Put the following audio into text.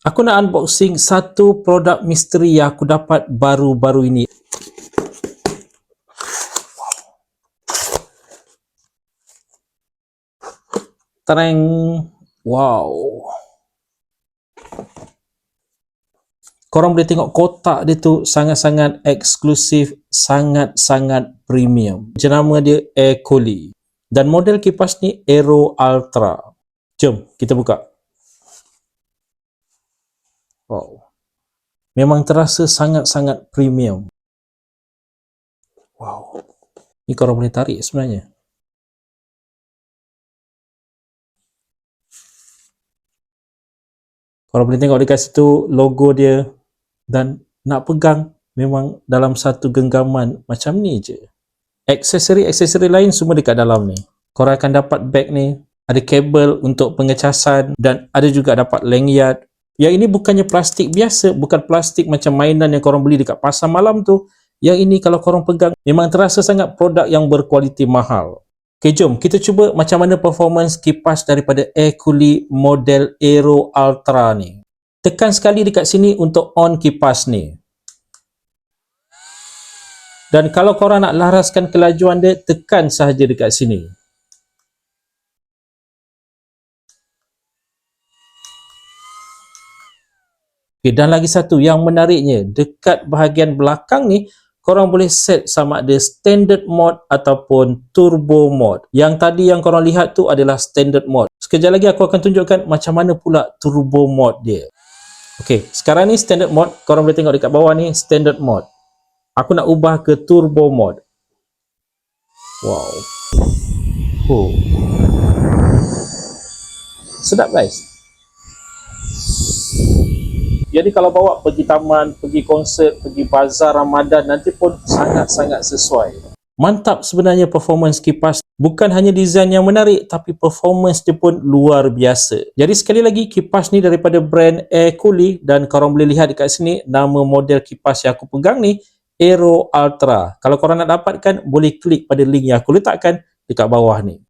Aku nak unboxing satu produk misteri yang aku dapat baru-baru ini. Tereng. Wow. Korang boleh tengok kotak dia tu sangat-sangat eksklusif, sangat-sangat premium. Jenama dia Air Coolie. Dan model kipas ni Aero Ultra. Jom kita buka. Wow. Memang terasa sangat-sangat premium. Wow. Ni korang boleh tarik sebenarnya. Korang boleh tengok dekat situ logo dia. Dan nak pegang memang dalam satu genggaman macam ni je. Aksesori-aksesori lain semua dekat dalam ni. Korang akan dapat beg ni, ada kabel untuk pengecasan dan ada juga dapat lanyard. Yang ini bukannya plastik biasa, bukan plastik macam mainan yang korang beli dekat pasar malam tu. Yang ini kalau korang pegang memang terasa sangat produk yang berkualiti mahal. Okay, jom kita cuba macam mana performance kipas daripada Air Coolie model Aero Ultra ni. Tekan sekali dekat sini untuk on kipas ni. Dan kalau korang nak laraskan kelajuan dia, tekan sahaja dekat sini. Okay, dan lagi satu yang menariknya, dekat bahagian belakang ni, korang boleh set sama ada standard mode ataupun turbo mode. Yang tadi yang korang lihat tu adalah standard mode. Sekejap lagi aku akan tunjukkan macam mana pula turbo mode dia. Okay, sekarang ni standard mode. Korang boleh tengok dekat bawah ni standard mode. Aku nak ubah ke turbo mode. Wow. Oh. Sedap guys. Jadi kalau bawa pergi taman, pergi konsert, pergi bazar Ramadan nanti pun sangat-sangat sesuai. Mantap sebenarnya performance kipas. Bukan hanya design yang menarik, tapi performance dia pun luar biasa. Jadi sekali lagi, kipas ni daripada brand Air Coolie dan korang boleh lihat dekat sini nama model kipas yang aku pegang ni Aero Ultra. Kalau korang nak dapatkan, boleh klik pada link yang aku letakkan dekat bawah ni.